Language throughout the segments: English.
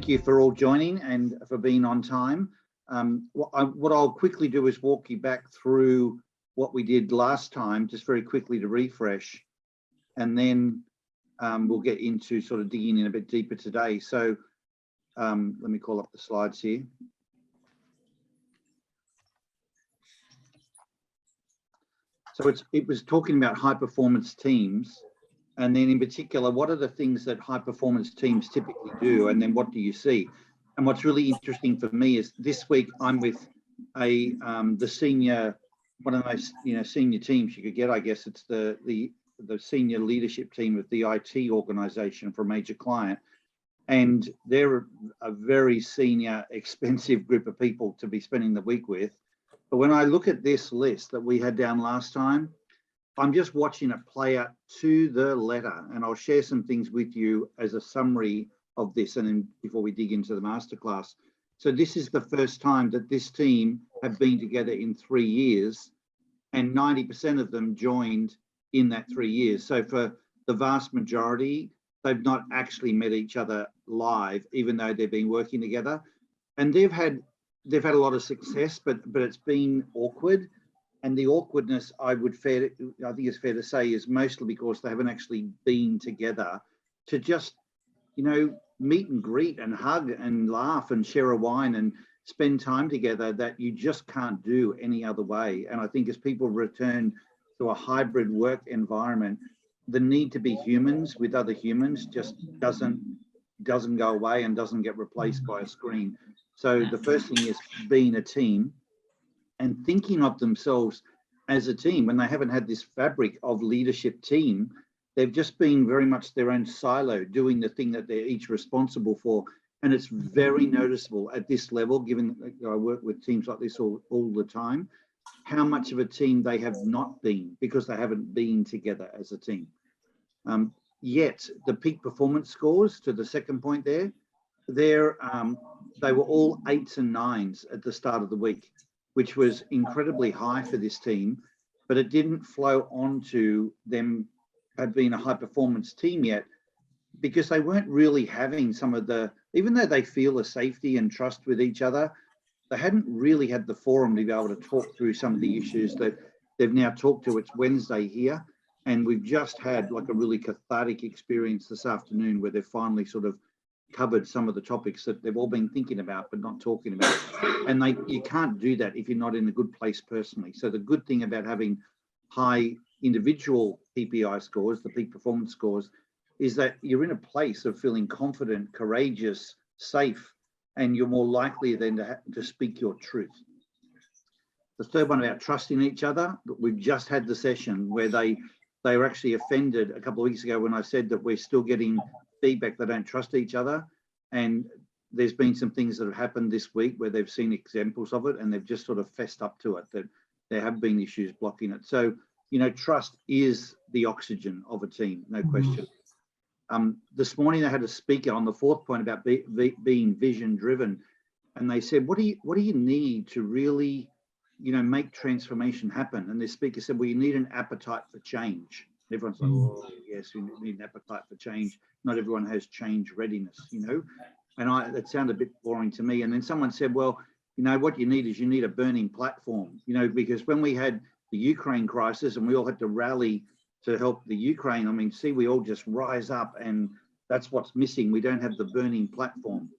thank you for all joining and for being on time. What I'll quickly do is walk you back through what we did last time, just very quickly to refresh, and then we'll get into sort of digging in a bit deeper today. So let me call up the slides here. So it was talking about high performance teams, and then in particular, what are the things that high performance teams typically do, and then what do you see? And what's really interesting for me is this week I'm with the senior, one of the most senior teams you could get. I guess it's the senior leadership team of the IT organization for a major client, and they're a very senior, expensive group of people to be spending the week with. But when I look at this list that we had down last time, I'm just watching it play out to the letter, and I'll share some things with you as a summary of this, and then before we dig into the masterclass. So this is the first time that this team have been together in 3 years, and 90% of them joined in that 3 years. So for the vast majority, they've not actually met each other live, even though they've been working together. And they've had a lot of success, but it's been awkward. And the awkwardness, I think it's fair to say, is mostly because they haven't actually been together to just, meet and greet and hug and laugh and share a wine and spend time together that you just can't do any other way. And I think as people return to a hybrid work environment, the need to be humans with other humans just doesn't go away and doesn't get replaced by a screen. So the first thing is being a team and thinking of themselves as a team. When they haven't had this fabric of leadership team, they've just been very much their own silo, doing the thing that they're each responsible for. And it's very noticeable at this level, given that I work with teams like this all the time, how much of a team they have not been because they haven't been together as a team. Yet the peak performance scores, to the second point there, they were all 8s and 9s at the start of the week, which was incredibly high for this team, but it didn't flow on to them had been a high performance team yet, because they weren't really having some of even though they feel a safety and trust with each other, they hadn't really had the forum to be able to talk through some of the issues that they've now talked to. It's Wednesday here, and we've just had like a really cathartic experience this afternoon where they've finally sort of covered some of the topics that they've all been thinking about but not talking about. And you can't do that if you're not in a good place personally. So the good thing about having high individual PPI scores, the peak performance scores, is that you're in a place of feeling confident, courageous, safe, and you're more likely then to speak your truth. The third one about trusting each other, we've just had the session where they were actually offended a couple of weeks ago when I said that we're still getting feedback they don't trust each other. And there's been some things that have happened this week where they've seen examples of it and they've just sort of fessed up to it, that there have been issues blocking it. So, trust is the oxygen of a team, no question. This morning I had a speaker on the fourth point about being vision driven, and they said, what do you need to really, make transformation happen? And this speaker said, well, you need an appetite for change. Everyone's like, oh, yes, we need an appetite for change. Not everyone has change readiness, and that sounded a bit boring to me. And then someone said, well, what you need is a burning platform, because when we had the Ukraine crisis and we all had to rally to help the Ukraine, we all just rise up, and that's what's missing. We don't have the burning platform.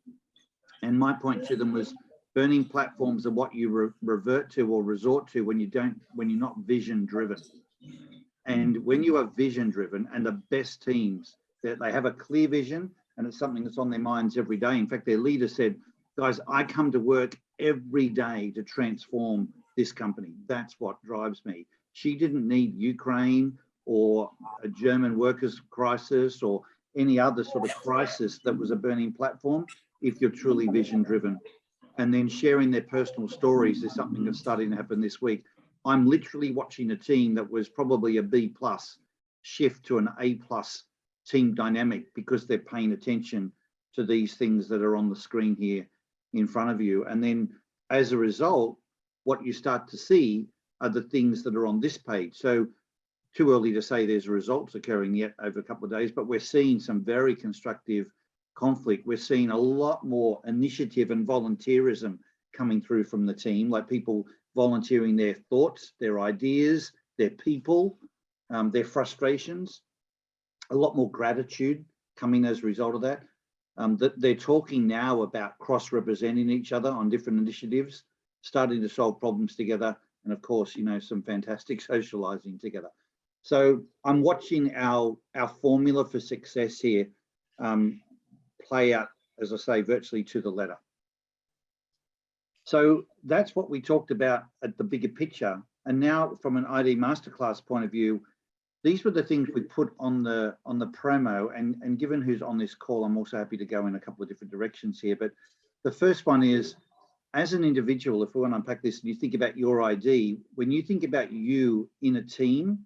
And my point to them was, burning platforms are what you revert to or resort to when you're not vision driven. And when you are vision driven, and the best teams, that they have a clear vision and it's something that's on their minds every day. In fact, their leader said, guys, I come to work every day to transform this company. That's what drives me. She didn't need Ukraine or a German workers' crisis or any other sort of crisis that was a burning platform if you're truly vision driven. And then sharing their personal stories is something that's starting to happen this week. I'm literally watching a team that was probably a B+ shift to an A+ team dynamic because they're paying attention to these things that are on the screen here in front of you. And then as a result, what you start to see are the things that are on this page. So too early to say there's results occurring yet over a couple of days, but we're seeing some very constructive conflict, we're seeing a lot more initiative and volunteerism coming through from the team, like people volunteering their thoughts, their ideas, their people, their frustrations, a lot more gratitude coming as a result of that. That they're talking now about cross-representing each other on different initiatives, starting to solve problems together, and of course, you know, some fantastic socializing together. So I'm watching our formula for success here play out, as I say, virtually to the letter. So that's what we talked about at the bigger picture. And now from an ID Masterclass point of view, these were the things we put on the promo, and given who's on this call, I'm also happy to go in a couple of different directions here. But the first one is, as an individual, if we want to unpack this and you think about your ID, when you think about you in a team,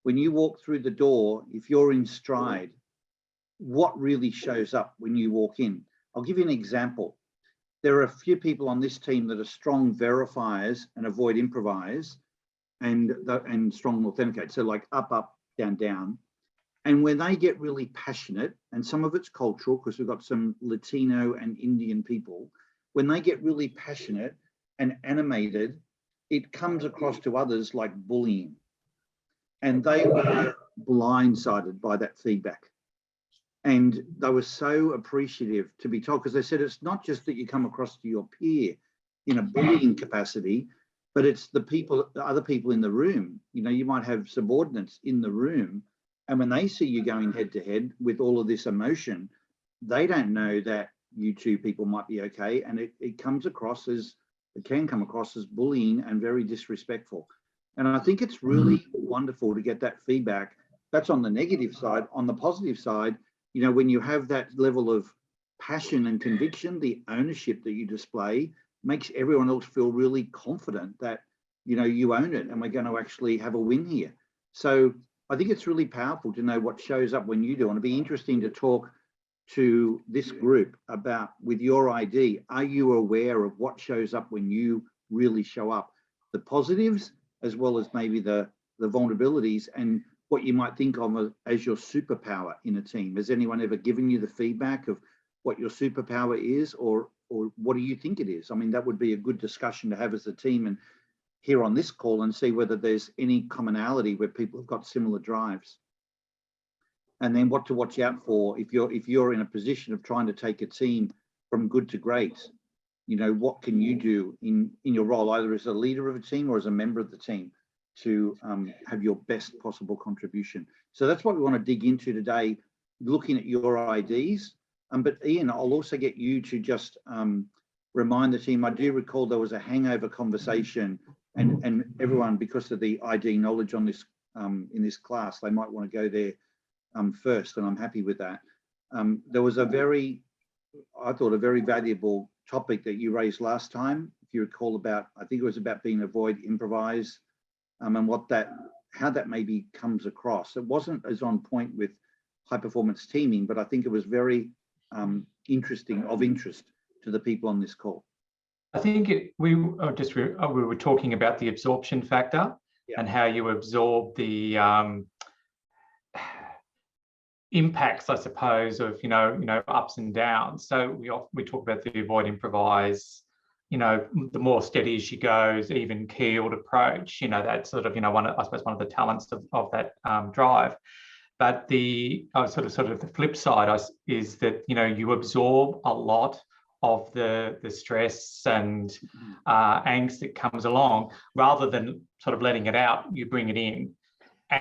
when you walk through the door, if you're in stride, what really shows up when you walk in? I'll give you an example. There are a few people on this team that are strong verifiers and avoid improvise, and strong authenticate. So like up, down, down. And when they get really passionate, and some of it's cultural because we've got some Latino and Indian people, when they get really passionate and animated, it comes across to others like bullying. And they were blindsided by that feedback. And they were so appreciative to be told, because they said it's not just that you come across to your peer in a bullying capacity, but it's the people, the other people in the room. You know, you might have subordinates in the room, and when they see you going head to head with all of this emotion, they don't know that you two people might be okay, and it comes across as, it can come across as bullying and very disrespectful. And I think it's really wonderful to get that feedback. That's on the negative side. On the positive side, you know, when you have that level of passion and conviction, the ownership that you display makes everyone else feel really confident that, you know, you own it and we're going to actually have a win here. So I think it's really powerful to know what shows up when you do. And it'd be interesting to talk to this group about, with your ID, are you aware of what shows up when you really show up? The positives, as well as maybe the vulnerabilities, and what you might think of as your superpower in a team. Has anyone ever given you the feedback of what your superpower is, or what do you think it is? I mean, that would be a good discussion to have as a team and here on this call, and see whether there's any commonality where people have got similar drives. And then what to watch out for if you're in a position of trying to take a team from good to great. You know, what can you do in your role, either as a leader of a team or as a member of the team, to have your best possible contribution? So that's what we want to dig into today, looking at your IDs. But Ian, I'll also get you to just remind the team. I do recall there was a hangover conversation, and everyone, because of the ID knowledge on this in this class, they might want to go there first, and I'm happy with that. There was a very, I thought, a very valuable topic that you raised last time, if you recall, about, I think it was about being avoid improvise, and what that, how that maybe comes across. It wasn't as on point with high performance teaming, but I think it was very interesting, of interest to the people on this call. I think we were talking about the absorption factor, yeah, and how you absorb the impacts, I suppose, of you know ups and downs. So we talk about the avoid improvise. You know, the more steady she goes, even keeled approach. You know, that's sort of, you know, I suppose one of the talents of that drive. But the sort of the flip side is that, you know, you absorb a lot of the stress and angst that comes along, rather than sort of letting it out, you bring it in.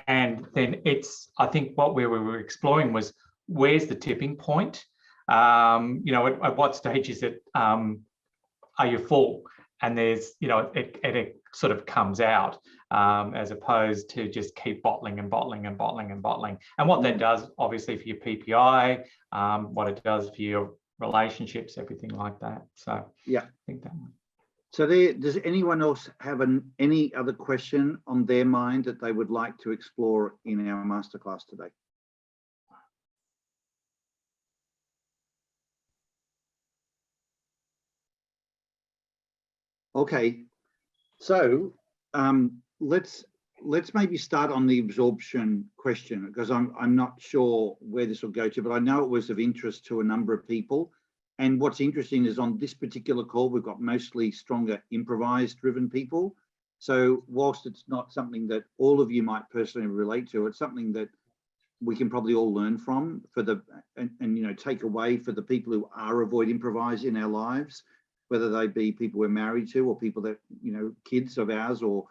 And then it's, I think what we were exploring was, where's the tipping point? You know, at what stage is it, are you full? And there's, you know, it sort of comes out, as opposed to just keep bottling and bottling and bottling and bottling. And what that does, obviously, for your PPI, what it does for your relationships, everything like that. So yeah, I think that. So does anyone else have any other question on their mind that they would like to explore in our masterclass today? Okay, so let's let's maybe start on the absorption question, because I'm not sure where this will go to, but I know it was of interest to a number of people. And what's interesting is on this particular call, we've got mostly stronger improvise driven people. So whilst it's not something that all of you might personally relate to, it's something that we can probably all learn from and you know, take away for the people who are avoid improvise in our lives, whether they be people we're married to or people that, you know, kids of ours or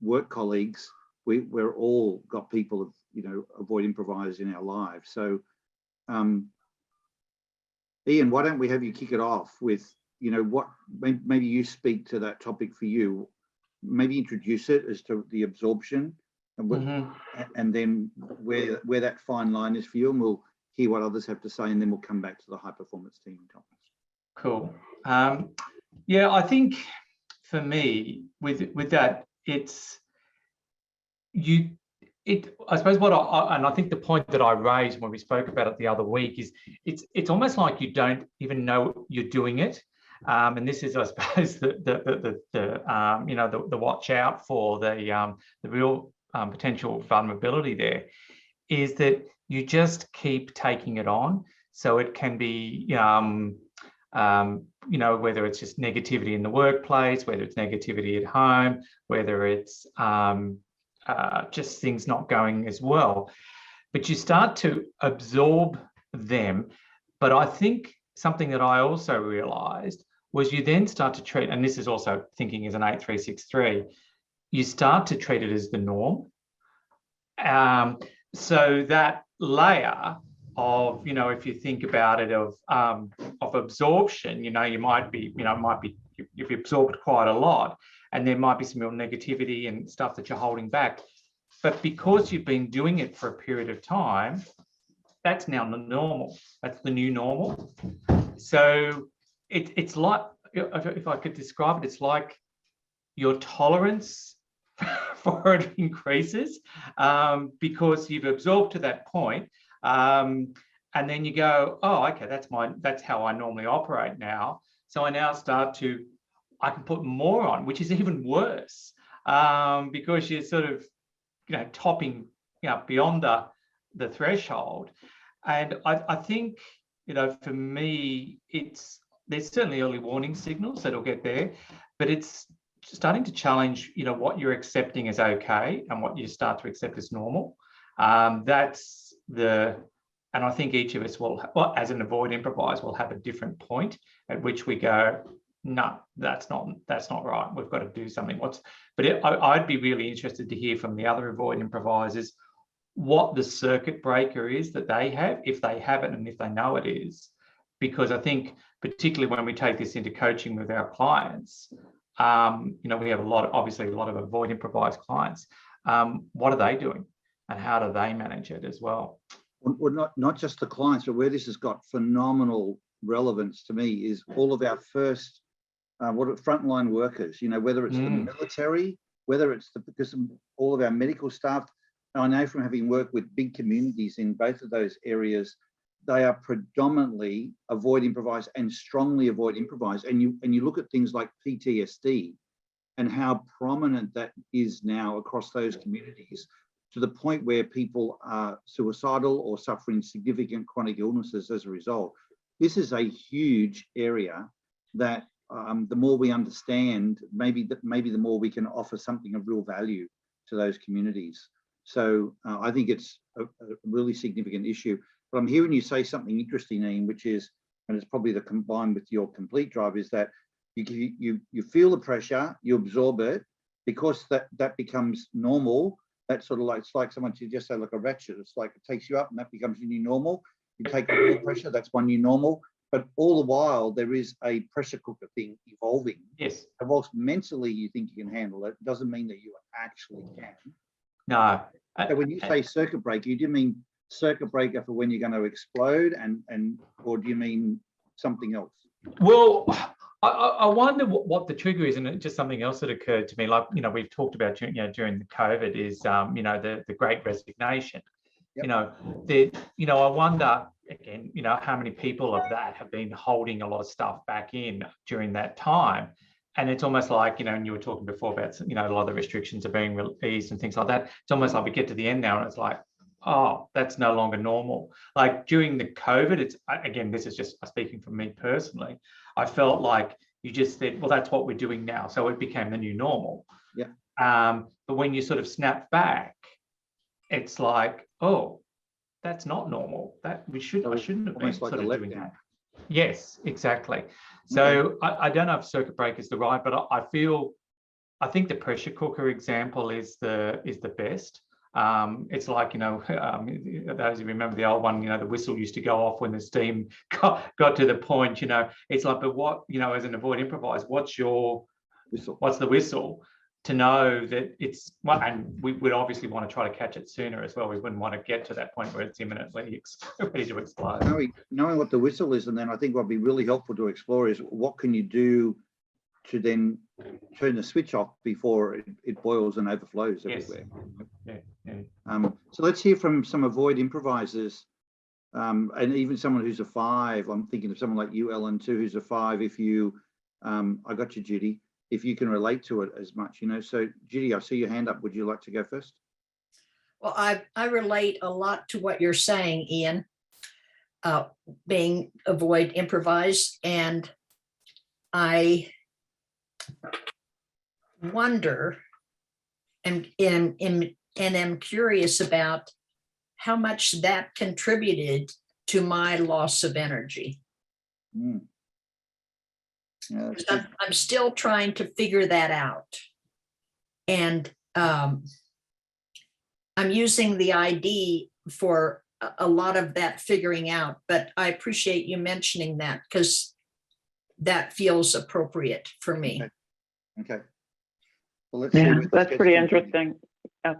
work colleagues. We're all got people of, you know, avoid improvise in our lives. So Ian, why don't we have you kick it off with, you know, what maybe you speak to that topic for you, maybe introduce it as to the absorption and what, and then where that fine line is for you, and we'll hear what others have to say, and then we'll come back to the high performance team topics. Cool. Yeah, I think for me with that, I suppose what and I think the point that I raised when we spoke about it the other week is it's almost like you don't even know you're doing it, and this is, I suppose, the you know, the watch out for the real potential vulnerability there is that you just keep taking it on. So it can be you know, whether it's just negativity in the workplace, whether it's negativity at home, whether it's just things not going as well, but you start to absorb them. But I think something that I also realized was you then start to treat, and this is also thinking as an 8363, you start to treat it as the norm. So that layer of, you know, if you think about it, of absorption, you know, you might be, you've absorbed quite a lot, and there might be some real negativity and stuff that you're holding back. But because you've been doing it for a period of time, that's now the normal. That's the new normal. So it's like, if I could describe it, it's like your tolerance for it increases because you've absorbed to that point. And then you go, oh, okay, that's how I normally operate now. So I now I can put more on, which is even worse because you're sort of, you know, topping, you know, beyond the threshold. And I think, you know, for me, there's certainly early warning signals that'll get there, but it's starting to challenge, you know, what you're accepting as okay and what you start to accept as normal. And I think each of us will, well, as an avoid improvise, will have a different point at which we go, no, that's not right. We've got to do something. I'd be really interested to hear from the other avoid improvisers what the circuit breaker is that they have, if they have it and if they know it is. Because I think, particularly when we take this into coaching with our clients, you know, we have obviously a lot of avoid improvise clients. What are they doing and how do they manage it as well? Well, not just the clients, but where this has got phenomenal relevance to me is all of our first frontline workers, you know, whether it's the military, whether it's because all of our medical staff. I know from having worked with big communities in both of those areas, they are predominantly avoid improvise and strongly avoid improvise. And you look at things like PTSD and how prominent that is now across those communities, to the point where people are suicidal or suffering significant chronic illnesses as a result. This is a huge area that the more we understand, maybe the more we can offer something of real value to those communities. So I think it's a really significant issue. But I'm hearing you say something interesting, Ian, which is, and it's probably the combined with your complete drive, is that you feel the pressure, you absorb it, because that becomes normal. That's sort of like, it's like someone to just say like a ratchet. It's like it takes you up and that becomes your new normal. You take on more pressure, that's one new normal. But all the while, there is a pressure cooker thing evolving. Yes. And whilst mentally you think you can handle it, doesn't mean that you actually can. No. So when you say circuit breaker, do you mean circuit breaker for when you're going to explode, or do you mean something else? Well, I wonder what the trigger is, and it's just something else that occurred to me. Like, you know, we've talked about, you know, during the COVID is, you know, the Great Resignation. Yep. You know, I wonder again, you know, how many people of that have been holding a lot of stuff back in during that time, And it's almost like, and you were talking before about, a lot of the restrictions are being eased and things like that. It's almost like we get to the end now and it's like, oh, that's no longer normal. Like during the COVID, it's, again, this is just speaking from me personally, I felt like you just said, well, that's what we're doing now. So it became the new normal. Yeah. But when you sort of snap back, it's like, oh, that's not normal. That I shouldn't have been like sort of doing letdown. that. Yes, exactly. So I don't know if circuit breaker is the right, but I think the pressure cooker example is the best. It's like, those who remember the old one, the whistle used to go off when the steam got to the point, it's like, but what, as an avoid improvise, what's the whistle? To know that it's, well, and we would obviously want to try to catch it sooner as well. We wouldn't want to get to that point where it's imminently ready to explode. Knowing what the whistle is, and then I think what'd be really helpful to explore is what can you do to then turn the switch off before it boils and overflows everywhere. So let's hear from some avoid improvisers, and even someone who's a 5. I'm thinking of someone like you, Ellen, too, who's a 5. If you, I got you, Judy. If you can relate to it as much, So Judy, I see your hand up. Would you like to go first? Well, I relate a lot to what you're saying, Ian, being avoid improvise. And I wonder and am curious about how much that contributed to my loss of energy. Yeah, I'm still trying to figure that out. And I'm using the ID for a lot of that figuring out, but I appreciate you mentioning that because that feels appropriate for me. Okay. Well, let's see. That's pretty interesting. Oh,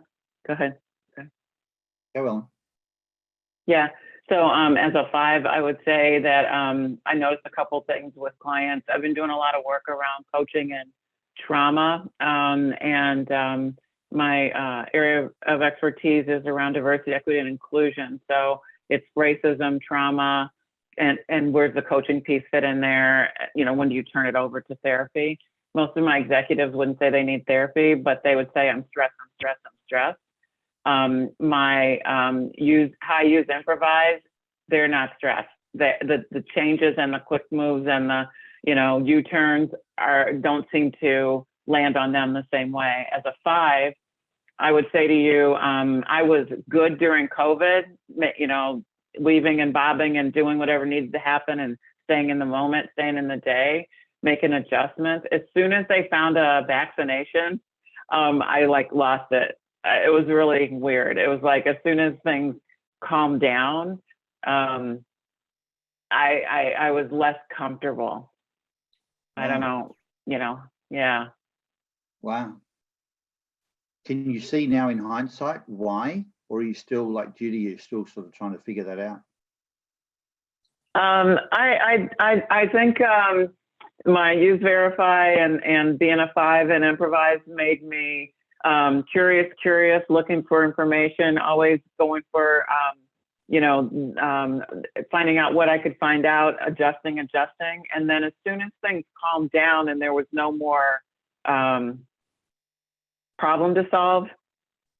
go ahead. Okay. Go on. Yeah. So as a 5, I would say that I noticed a couple things with clients. I've been doing a lot of work around coaching and trauma, and my area of expertise is around diversity, equity, and inclusion. So it's racism, trauma, and where's the coaching piece fit in there? When do you turn it over to therapy? Most of my executives wouldn't say they need therapy, but they would say, I'm stressed, I'm stressed, I'm stressed. My high use improvise, they're not stressed. The changes and the quick moves and the U-turns don't seem to land on them the same way. As a 5, I would say to you, I was good during COVID, weaving and bobbing and doing whatever needed to happen and staying in the moment, staying in the day, making adjustments. As soon as they found a vaccination, I lost it. It was really weird. It was like, as soon as things calmed down, I was less comfortable. Wow. I don't know, yeah. Wow. Can you see now in hindsight why? Or are you still like Judy, you're still sort of trying to figure that out? I think my use verify and being a 5 and improvise made me curious, looking for information, always going for, finding out what I could find out, adjusting. And then as soon as things calmed down and there was no more problem to solve,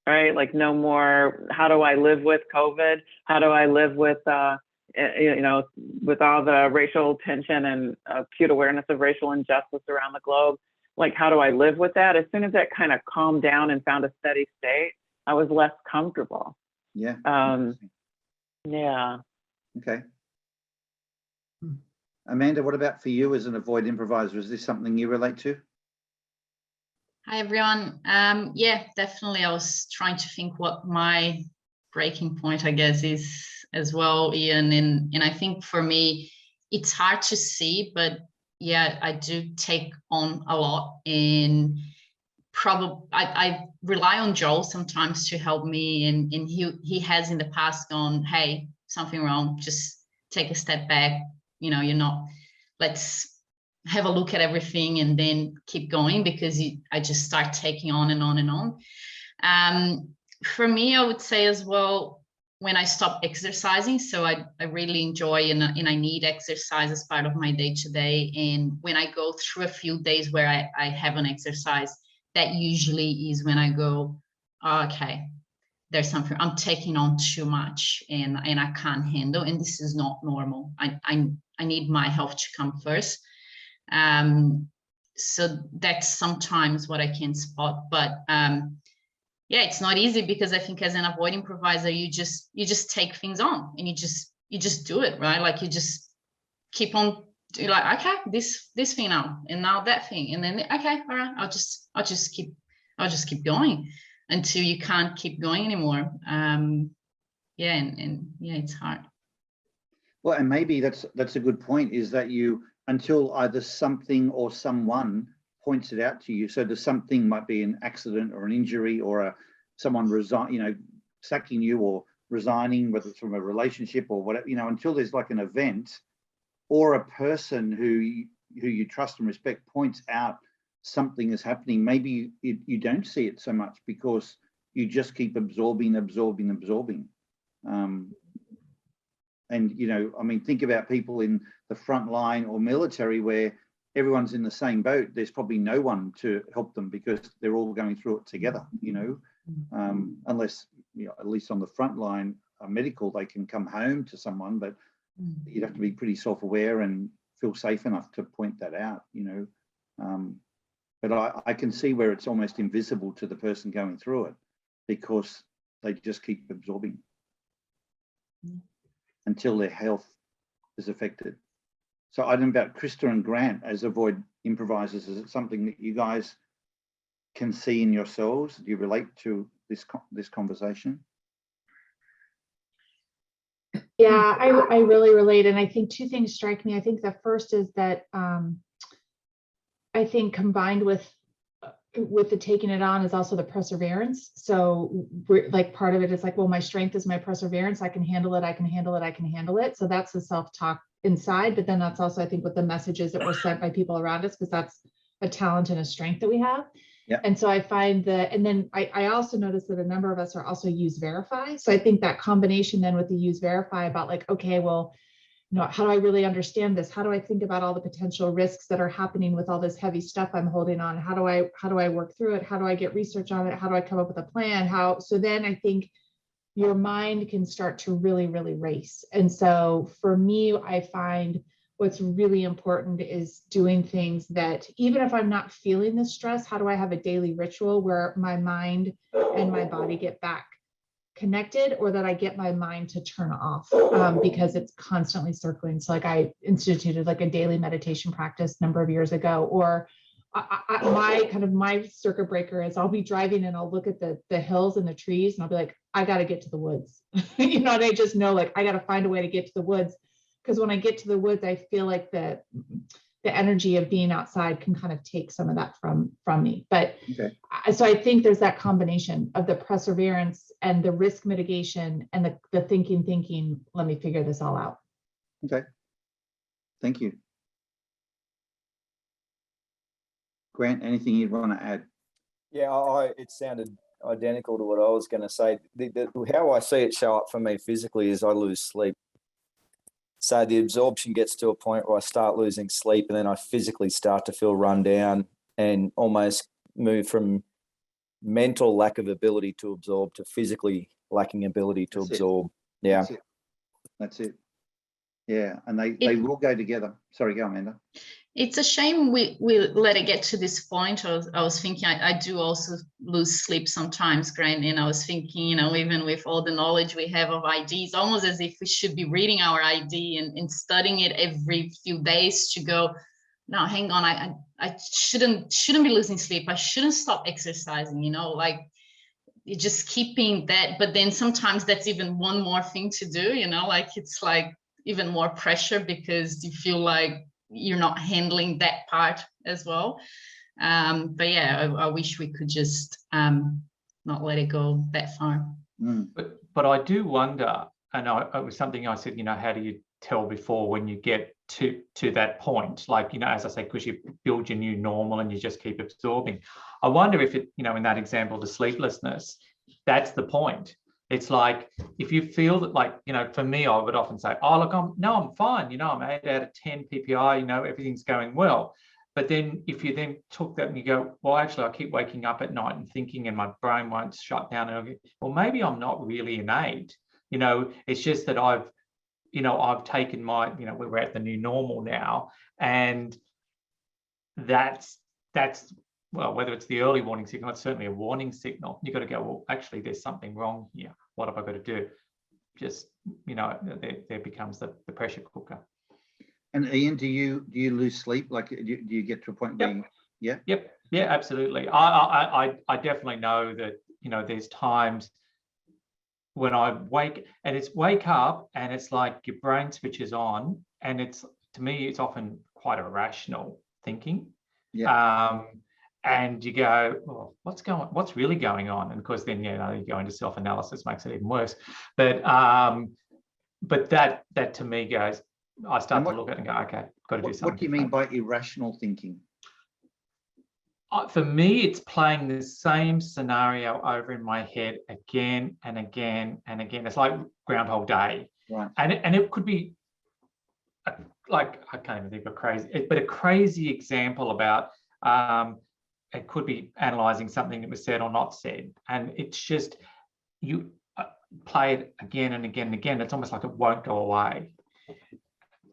right? Like no more, how do I live with COVID? How do I live with, with all the racial tension and acute awareness of racial injustice around the globe? Like, how do I live with that? As soon as that kind of calmed down and found a steady state, I was less comfortable. Yeah. Yeah. Okay. Amanda, what about for you as an avoid improviser? Is this something you relate to? Hi, everyone. Yeah, definitely. I was trying to think what my breaking point, I guess, is as well, Ian. And I think for me, it's hard to see, but yeah, I do take on a lot, and probably I rely on Joel sometimes to help me, and he has in the past gone, hey, something wrong, just take a step back, you're not, let's have a look at everything and then keep going, because I just start taking on and on and on. For me, I would say as well, when I stop exercising. So I really enjoy and I need exercise as part of my day-to-day. And when I go through a few days where I haven't exercised, that usually is when I go, oh, okay, there's something, I'm taking on too much and I can't handle, and this is not normal. I need my health to come first. So that's sometimes what I can spot, but yeah, it's not easy, because I think as an avoid improviser, you just take things on and you just do it, right? Like you just keep on, you're like, okay, this thing now, and now that thing, and then okay, all right, I'll just keep going until you can't keep going anymore. Yeah, and yeah, it's hard. Well, and maybe that's a good point, is that you, until either something or someone points it out to you. So the something might be an accident or an injury, or someone sacking you or resigning, whether it's from a relationship or whatever, until there's like an event or a person who you trust and respect points out something is happening. Maybe you don't see it so much because you just keep absorbing. And, I mean, think about people in the front line or military where everyone's in the same boat. There's probably no one to help them because they're all going through it together, unless, at least on the front line, medical, they can come home to someone, but you'd have to be pretty self-aware and feel safe enough to point that out, But I can see where it's almost invisible to the person going through it because they just keep absorbing until their health is affected. So I don't know about Krista and Grant as avoid improvisers. Is it something that you guys can see in yourselves? Do you relate to this conversation? Yeah, I really relate. And I think two things strike me. I think the first is that I think combined with the taking it on is also the perseverance. So we're like, part of it is like, well, my strength is my perseverance. I can handle it. So that's the self-talk inside. But then that's also, I think, what the messages that were sent by people around us, because that's a talent and a strength that we have. Yeah. And so I find that, and then I also noticed that a number of us are also use verify. So I think that combination then with the use verify about like, okay, well, how do I really understand this? How do I think about all the potential risks that are happening with all this heavy stuff I'm holding on? How do I work through it? How do I get research on it? How do I come up with a plan? So then I think your mind can start to really, really race. And so for me, I find what's really important is doing things that, even if I'm not feeling the stress, how do I have a daily ritual where my mind and my body get back connected, or that I get my mind to turn off because it's constantly circling. So like I instituted like a daily meditation practice a number of years ago, or my circuit breaker is I'll be driving and I'll look at the hills and the trees and I'll be like, I got to get to the woods. And I just know like I got to find a way to get to the woods, because when I get to the woods, I feel like the energy of being outside can kind of take some of that from me. But okay. So I think there's that combination of the perseverance and the risk mitigation and the thinking, let me figure this all out. Okay. Thank you. Grant, anything you'd want to add? Yeah, it sounded identical to what I was going to say. How I see it show up for me physically is I lose sleep. So the absorption gets to a point where I start losing sleep, and then I physically start to feel run down and almost move from mental lack of ability to absorb to physically lacking ability to absorb. Yeah. That's it. Yeah. And they will go together. Sorry, go, Amanda. It's a shame we let it get to this point. I was thinking, I do also lose sleep sometimes, Grant, and I was thinking, even with all the knowledge we have of IDs, almost as if we should be reading our ID and studying it every few days to go, no, hang on, I shouldn't be losing sleep. I shouldn't stop exercising, like you're just keeping that. But then sometimes that's even one more thing to do, like it's like even more pressure because you feel like you're not handling that part as well. But yeah, I wish we could just not let it go that far. But I do wonder, and it was something I said, how do you tell before when you get to that point? Like, as I say, because you build your new normal and you just keep absorbing. I wonder if it, in that example, the sleeplessness, that's the point. It's like, if you feel that, like, you know, for me, I would often say, oh, look, I'm fine. You know, I'm 8 out of 10 PPI, you know, everything's going well. But then if you then took that and you go, well, actually, I keep waking up at night and thinking, and my brain won't shut down. And I'll go, well, maybe I'm not really an 8. You know, it's just that I've taken my, you know, we're at the new normal now. And that's, well, whether it's the early warning signal, it's certainly a warning signal. You've got to go, well, actually, there's something wrong here. What have I got to do? Just, you know, there becomes the pressure cooker. And Ian, do you lose sleep? Like, do you get to a point where Yep. Yeah, absolutely. I definitely know that, you know, there's times when I wake up and it's like your brain switches on, and it's, to me, it's often quite irrational thinking. Yeah. And you go, well, what's really going on? And of course, then, you know, you go into self-analysis, makes it even worse. But that to me goes, I start to look at it and go, okay, got to do something. What do you mean by irrational thinking? For me, it's playing the same scenario over in my head again and again and again. It's like Groundhog Day. Right. And it could be like, I can't even think of a crazy example about, it could be analysing something that was said or not said. And it's just, you play it again and again and again. It's almost like it won't go away.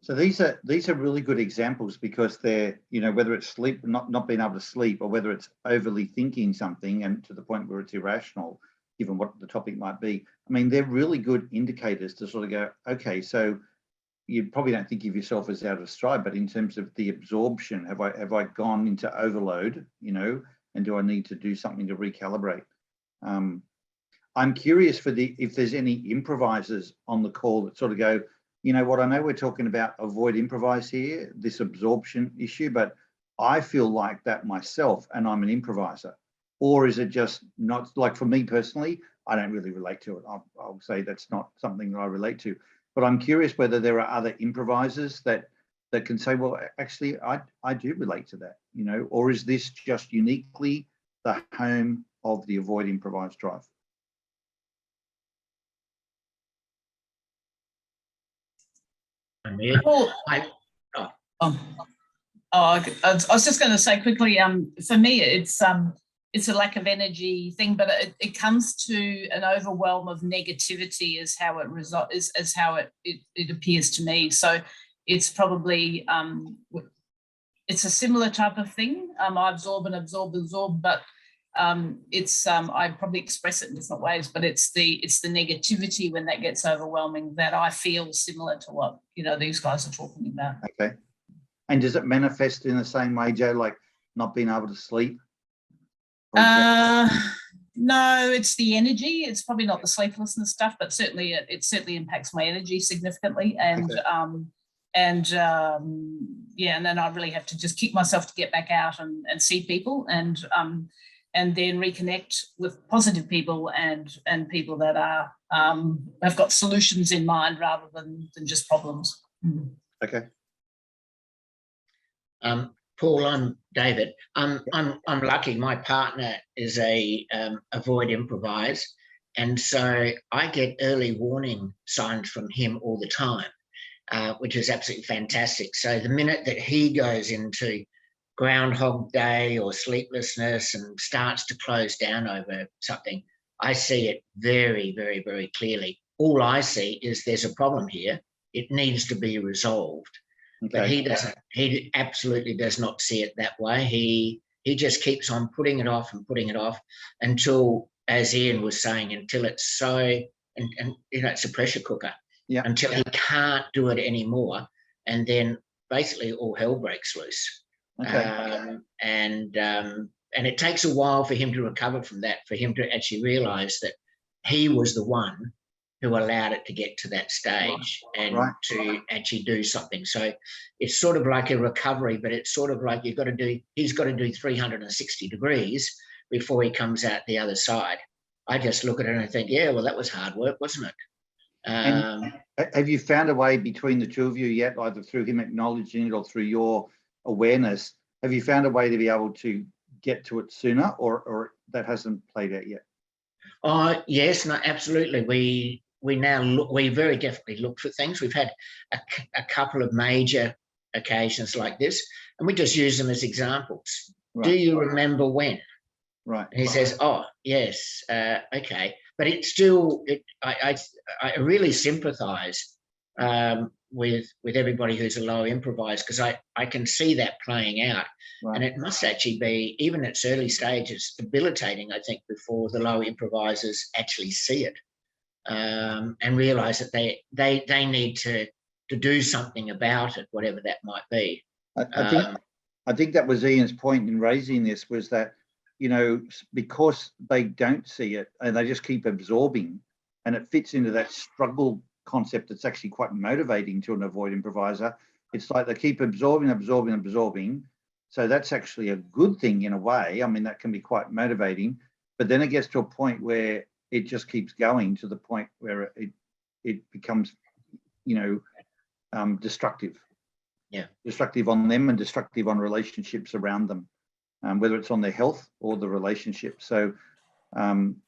So these are really good examples, because they're, you know, whether it's sleep, not being able to sleep, or whether it's overly thinking something and to the point where it's irrational, given what the topic might be. I mean, they're really good indicators to sort of go, okay, so you probably don't think of yourself as out of stride, but in terms of the absorption, have I gone into overload, you know, and do I need to do something to recalibrate? I'm curious if there's any improvisers on the call that sort of go, you know what, I know we're talking about avoid improvise here, this absorption issue, but I feel like that myself and I'm an improviser. Or is it just not, like, for me personally, I don't really relate to it. I'll say that's not something that I relate to. But I'm curious whether there are other improvisers that can say, well, actually, I do relate to that, you know, or is this just uniquely the home of the avoid improvise drive? Well, I was just going to say quickly. For me, it's a lack of energy thing, but it comes to an overwhelm of negativity, is how it is how it appears to me. So it's probably it's a similar type of thing. I absorb and absorb, but it's I probably express it in different ways, but it's the negativity when that gets overwhelming that I feel similar to what, you know, these guys are talking about. Okay. And does it manifest in the same way, Joe, like not being able to sleep? No, it's the energy. It's probably not the sleeplessness stuff, but certainly it certainly impacts my energy significantly. And okay. And then I really have to just kick myself to get back out and see people, and then reconnect with positive people and people that are have got solutions in mind rather than just problems. Okay. Paul, I'm David. I'm lucky. My partner is a avoid improvise, and so I get early warning signs from him all the time, which is absolutely fantastic. So the minute that he goes into Groundhog Day or sleeplessness and starts to close down over something, I see it very, very, very clearly. All I see is there's a problem here. It needs to be resolved. Okay. But he doesn't. He absolutely does not see it that way. He just keeps on putting it off and putting it off until, as Ian was saying, until it's so, and you know, it's a pressure cooker. Yeah. Until he can't do it anymore, and then basically all hell breaks loose. Okay. And it takes a while for him to recover from that, for him to actually realise that he was the one who allowed it to get to that stage and to actually do something. So it's sort of like a recovery, but it's sort of like he's got to do 360 degrees before he comes out the other side. I just look at it and I think, yeah, well, that was hard work, wasn't it? And have you found a way between the two of you yet, either through him acknowledging it or through your awareness, have you found a way to be able to get to it sooner, or that hasn't played out yet? Oh, yes, no, absolutely. We now look, we very definitely look for things. We've had a couple of major occasions like this, and we just use them as examples. Right. Do you remember when? Right. And he says, "Oh, yes, okay." But it's still, I really sympathise with everybody who's a low improviser, because I can see that playing out, Right. and it must actually be, even at its early stages, debilitating, I think, before the low improvisers actually see it and realise that they need to do something about it, whatever that might be. I think that was Ian's point in raising this, was that, you know, because they don't see it and they just keep absorbing, and it fits into that struggle concept that's actually quite motivating to an avoid improviser. It's like they keep absorbing. So that's actually a good thing in a way. I mean, that can be quite motivating, but then it gets to a point where it just keeps going, to the point where it becomes, you know, destructive. Yeah. Destructive on them and destructive on relationships around them, whether it's on their health or the relationship. So,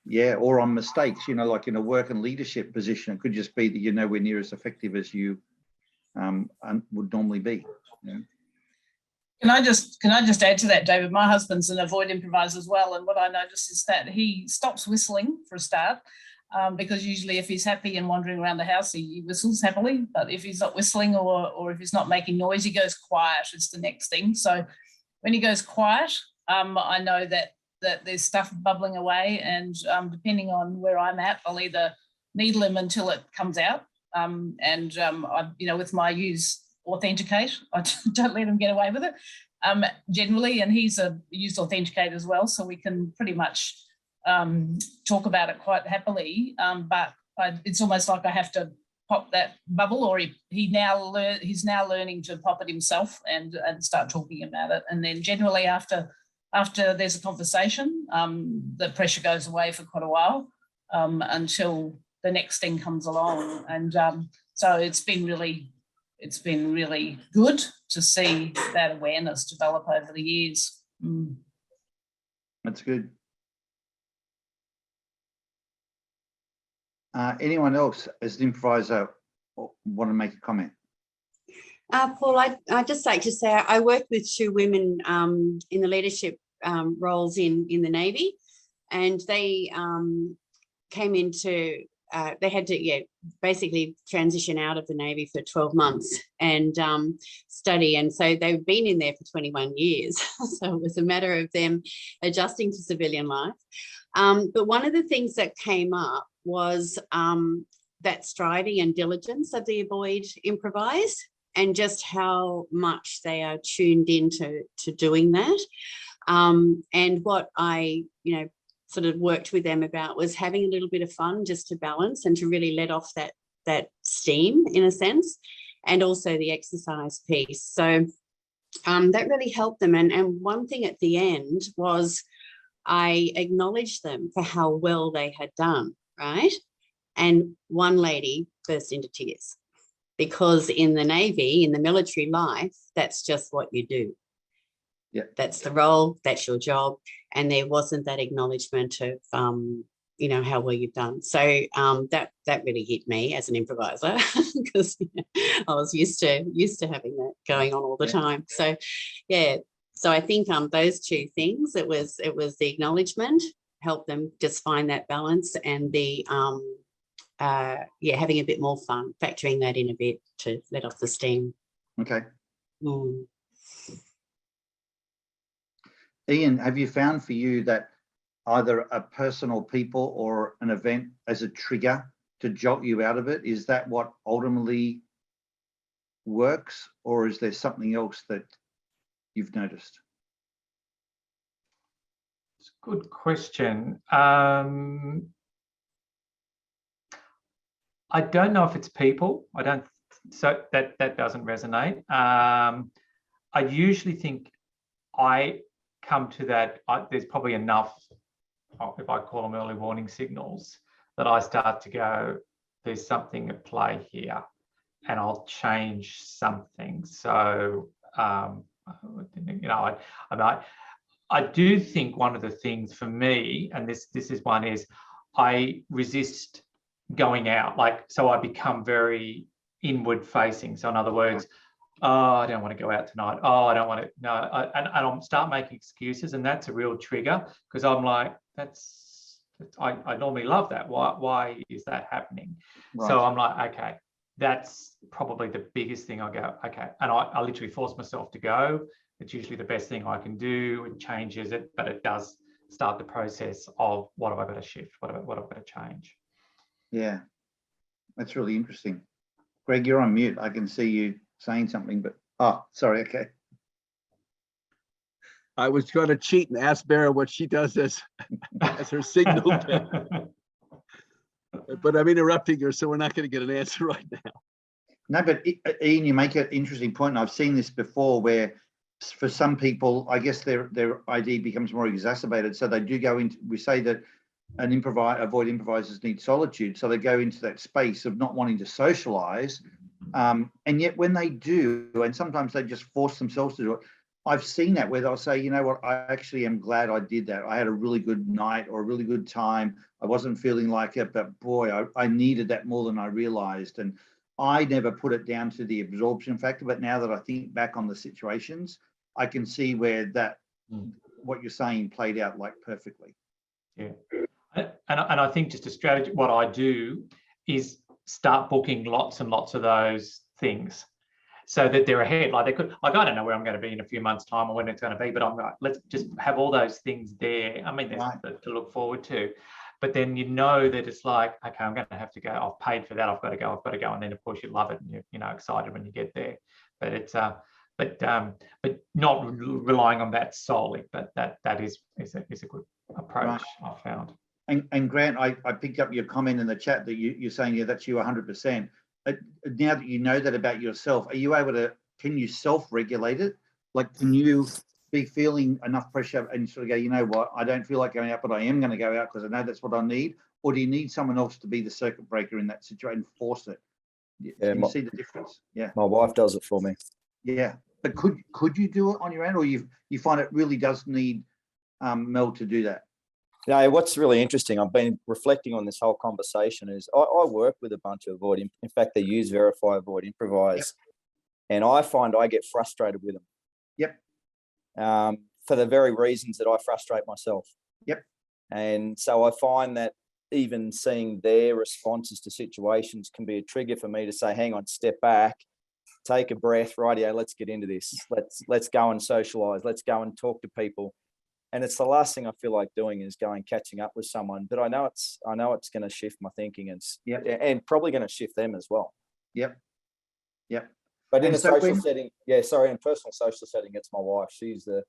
yeah, or on mistakes, you know, like in a work and leadership position, it could just be that you're nowhere near as effective as you would normally be. You know? Can I just add to that, David? My husband's an avoid improviser as well, and what I noticed is that he stops whistling for a start, because usually if he's happy and wandering around the house, he whistles happily. But if he's not whistling or if he's not making noise, he goes quiet. It's the next thing. So when he goes quiet, I know that there's stuff bubbling away, and depending on where I'm at, I'll either needle him until it comes out, I, you know, with my use authenticate, I don't let him get away with it generally, and he's a used authenticate as well, so we can pretty much talk about it quite happily, but it's almost like I have to pop that bubble, or he's now learning to pop it himself and start talking about it. And then generally after there's a conversation, the pressure goes away for quite a while, until the next thing comes along. And so it's been really good to see that awareness develop over the years. That's good. Anyone else as an improviser want to make a comment? Paul, I'd just like to say I worked with two women in the leadership roles in the Navy, and they came into, they had to basically transition out of the Navy for 12 months and study. And so they've been in there for 21 years. So it was a matter of them adjusting to civilian life. But one of the things that came up was that striving and diligence of the avoid improvise, and just how much they are tuned into doing that. And what I, sort of worked with them about was having a little bit of fun just to balance and to really let off that steam in a sense, and also the exercise piece. So that really helped them. And one thing at the end was I acknowledged them for how well they had done, right? And one lady burst into tears, because in the Navy, in the military life, that's just what you do. Yeah, that's the role, that's your job. And there wasn't that acknowledgement of, how well you've done. So that really hit me as an improviser, because I was used to having that going on all the time. So, yeah. So I think those two things, it was the acknowledgement, helped them just find that balance, and the having a bit more fun, factoring that in a bit to let off the steam. Okay. Ian, have you found for you that either a person or people or an event as a trigger to jolt you out of it? Is that what ultimately works, or is there something else that you've noticed? It's a good question. I don't know if it's people. So that doesn't resonate. I usually think I come to that, there's probably enough, if I call them early warning signals, that I start to go, there's something at play here, and I'll change something. So, I do think one of the things for me, and this is one, is I resist going out. Like, so I become very inward facing. So in other words, oh, I don't want to go out tonight. Oh, I don't want to, no. And I'll start making excuses. And that's a real trigger, because I'm like, I normally love that. Why is that happening? Right. So I'm like, okay, that's probably the biggest thing. I go, okay. And I literally force myself to go. It's usually the best thing I can do. It changes it, but it does start the process of what have I got to shift? What have I got to change? Yeah, that's really interesting. Greg, you're on mute. I can see you saying something, but sorry. Okay. I was going to cheat and ask Vera what she does as her signal, but I'm interrupting her, so we're not going to get an answer right now. No, but Ian, you make an interesting point. And I've seen this before, where for some people, I guess their ID becomes more exacerbated. So they do go into, we say that avoid improvisers need solitude. So they go into that space of not wanting to socialize. And yet when they do, and sometimes they just force themselves to do it, I've seen that where they'll say, you know what, I actually am glad I did that. I had a really good night or a really good time. I wasn't feeling like it, but boy, I needed that more than I realized. And I never put it down to the absorption factor, but now that I think back on the situations, I can see where that, what you're saying played out like perfectly. Yeah. And I think just a strategy, what I do is start booking lots and lots of those things so that they're ahead. Like they could, like, I don't know where I'm going to be in a few months' time or when it's going to be, but I'm like, let's just have all those things there. I mean, there's to look forward to. But then you know that it's like, okay, I'm going to have to go. I've paid for that. I've got to go. And then of course you love it and you're excited when you get there. But it's but not relying on that solely. But that is a good approach, I've found. And Grant, I picked up your comment in the chat that you're saying, yeah, that's you 100%. Now that you know that about yourself, are you able to, can you self-regulate it? Like, can you be feeling enough pressure and sort of go, you know what, I don't feel like going out, but I am going to go out because I know that's what I need? Or do you need someone else to be the circuit breaker in that situation and force it? Can you see the difference? Yeah. My wife does it for me. Yeah. But could you do it on your own, or you find it really does need Mel to do that? No, what's really interesting, I've been reflecting on this whole conversation, is I work with a bunch of avoid. In fact, they use Verify, Avoid, Improvise. Yep. And I find I get frustrated with them. Yep. For the very reasons that I frustrate myself. Yep. And so I find that even seeing their responses to situations can be a trigger for me to say, hang on, step back, take a breath, rightio, let's get into this. Let's go and socialize. Let's go and talk to people. And it's the last thing I feel like doing is going catching up with someone. But I know it's going to shift my thinking and probably going to shift them as well. Yep. Yep. But in a social setting, in personal social setting, it's my wife. She's the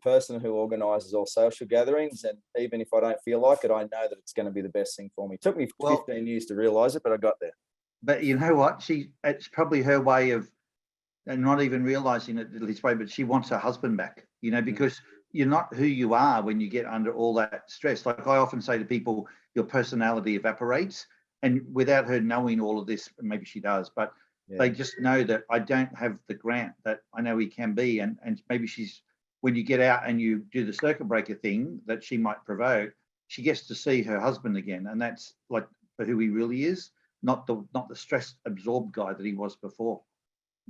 person who organises all social gatherings. And even if I don't feel like it, I know that it's going to be the best thing for me. It took me 15 years to realise it, but I got there. But you know what? It's probably her way of, and not even realising it this way, but she wants her husband back, because you're not who you are when you get under all that stress. Like I often say to people, your personality evaporates. And without her knowing all of this, maybe she does, but they just know that I don't have the Grant that I know he can be. And maybe when you get out and you do the circuit breaker thing that she might provoke, she gets to see her husband again. And that's like for who he really is, not the stress absorbed guy that he was before.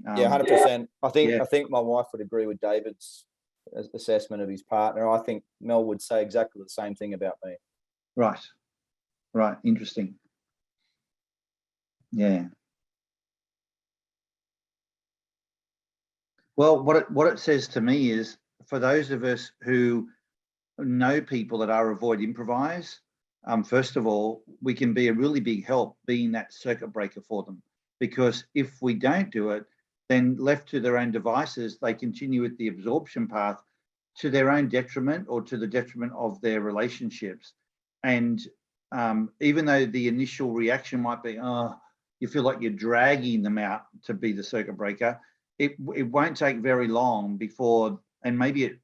100%. I think my wife would agree with David's assessment of his partner. I think Mel would say exactly the same thing about me. Right. Interesting. Yeah. Well, what it says to me is, for those of us who know people that are avoid improvise, first of all, we can be a really big help being that circuit breaker for them. Because if we don't do it, then left to their own devices, they continue with the absorption path to their own detriment or to the detriment of their relationships. And even though the initial reaction might be, you feel like you're dragging them out to be the circuit breaker, it won't take very long before, and maybe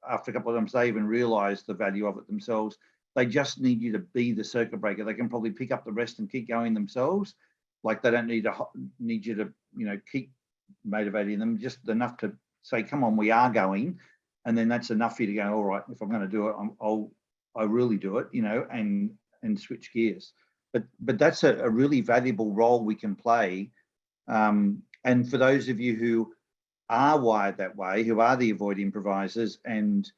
after a couple of times, they even realize the value of it themselves. They just need you to be the circuit breaker. They can probably pick up the rest and keep going themselves. Like they don't need you to, keep motivating them, just enough to say, come on, we are going. And then that's enough for you to go, all right, if I'm going to do it, I really do it, you know, and switch gears. But that's a really valuable role we can play. And for those of you who are wired that way, who are the avoid improvisers, and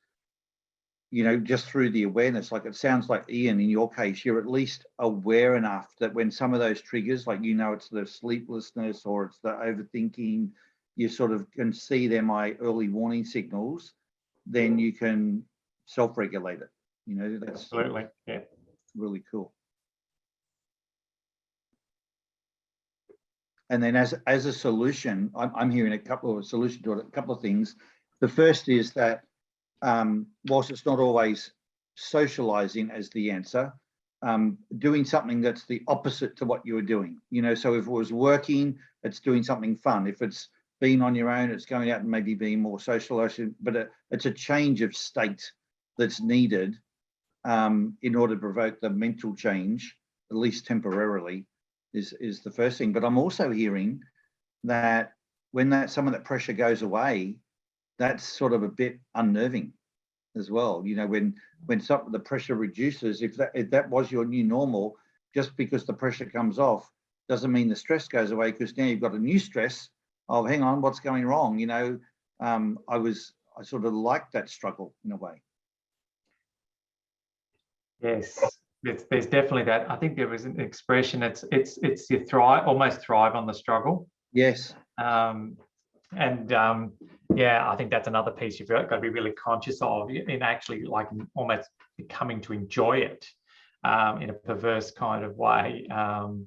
you know, just through the awareness, like it sounds like Ian, in your case, you're at least aware enough that when some of those triggers, like, you know, it's the sleeplessness or it's the overthinking, you sort of can see they're my early warning signals, then you can self-regulate it. You know, that's Absolutely, yeah, really cool. And then as a solution, I'm hearing a couple of solutions to it, a couple of things. The first is that whilst it's not always socializing as the answer, doing something that's the opposite to what you were doing. You know, so if it was working, it's doing something fun. If it's being on your own, it's going out and maybe being more socializing, but it's a change of state that's needed in order to provoke the mental change, at least temporarily, is the first thing. But I'm also hearing that when some of that pressure goes away, that's sort of a bit unnerving as well. You know, when some of the pressure reduces, if that was your new normal, just because the pressure comes off doesn't mean the stress goes away, because now you've got a new stress. Oh, hang on, what's going wrong? You know, I sort of like that struggle in a way. yes. There's definitely that. I think there was an expression. It's you almost thrive on the struggle. Yes. Yeah, I think that's another piece you've got to be really conscious of, in actually like almost becoming to enjoy it in a perverse kind of way,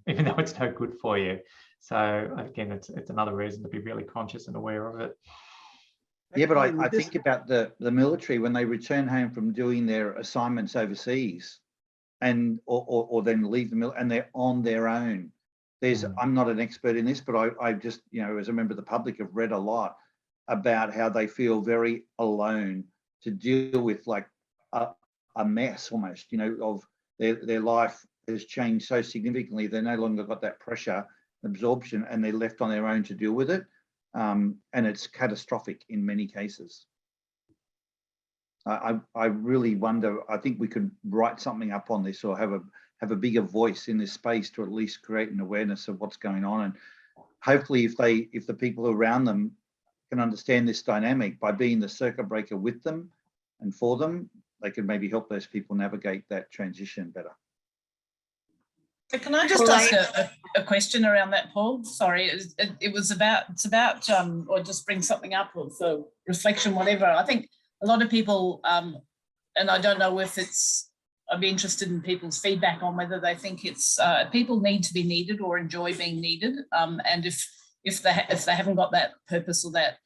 even though it's no good for you. So again, it's another reason to be really conscious and aware of it. Yeah, but I think about the military when they return home from doing their assignments overseas, and or then leave the military and they're on their own. I'm not an expert in this, but I just, you know, as a member of the public, have read a lot about how they feel very alone to deal with, like a mess almost, you know, of their life has changed so significantly. They no longer got that pressure absorption and they're left on their own to deal with it. And it's catastrophic in many cases. I really wonder, I think we could write something up on this, or have a bigger voice in this space to at least create an awareness of what's going on. And hopefully if the people around them can understand this dynamic, by being the circuit breaker with them and for them, they can maybe help those people navigate that transition better. Can I just ask a question around that, Paul? Sorry, it's about or just bring something up, or for reflection, whatever. I think a lot of people, and I don't know if I'd be interested in people's feedback on whether they think it's people need to be needed or enjoy being needed, and if they haven't got that purpose or that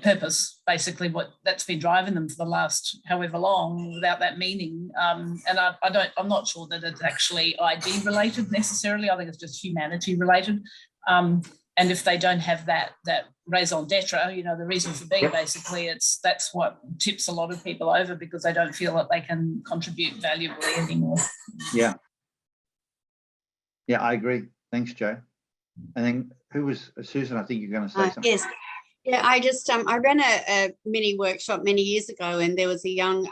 purpose, basically what that's been driving them for the last however long, without that meaning, and I'm not sure that it's actually ID related necessarily. I think it's just humanity related, and if they don't have that raison d'etre, you know, the reason for being, basically, that's what tips a lot of people over, because they don't feel that they can contribute valuably anymore. Yeah, I agree. Thanks, Joe. And then who was Susan? I think you're going to say something. Yes. Yeah, I just I ran a mini workshop many years ago, and there was a young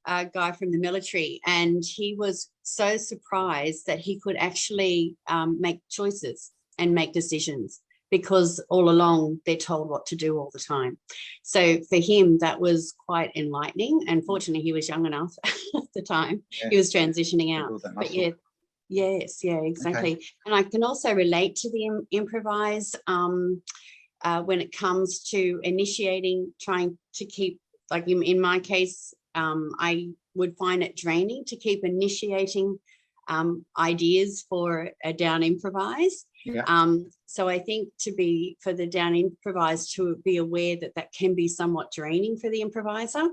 guy from the military, and he was so surprised that he could actually make choices and make decisions, because all along they're told what to do all the time. So for him, that was quite enlightening. And fortunately, he was young enough at the time. Yeah. He was transitioning out. But yeah, yes, yeah, exactly. Okay. And I can also relate to the improvise when it comes to initiating, trying to keep, like in my case, I would find it draining to keep initiating ideas for a down improvise. Yeah. So I think for the down improvise to be aware that can be somewhat draining for the improviser,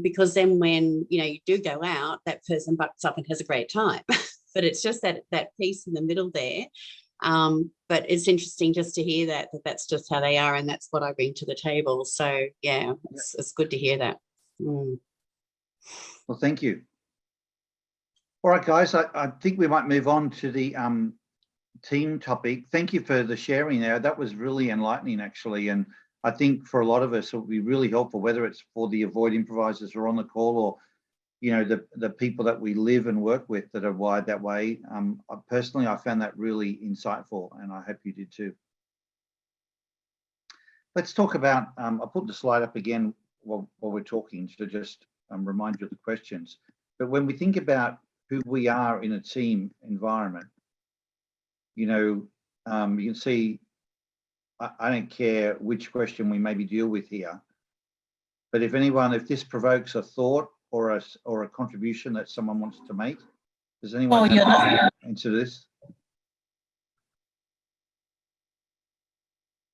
because then when you do go out, that person bucks up and has a great time. But it's just that piece in the middle there. But it's interesting just to hear that's just how they are, and that's what I bring to the table. So yeah, it's good to hear that. Mm. Well, thank you. All right, guys, I think we might move on to the team topic. Thank you for the sharing there. That was really enlightening, actually. And I think for a lot of us, it would be really helpful, whether it's for the Avoid improvisers who are on the call, or the people that we live and work with that are wired that way. Personally, I found that really insightful, and I hope you did too. Let's talk about, I'll put the slide up again while we're talking to just remind you of the questions. But when we think about who we are in a team environment, you can see, I don't care which question we maybe deal with here, but if this provokes a thought or a contribution that someone wants to make, does anyone answer this?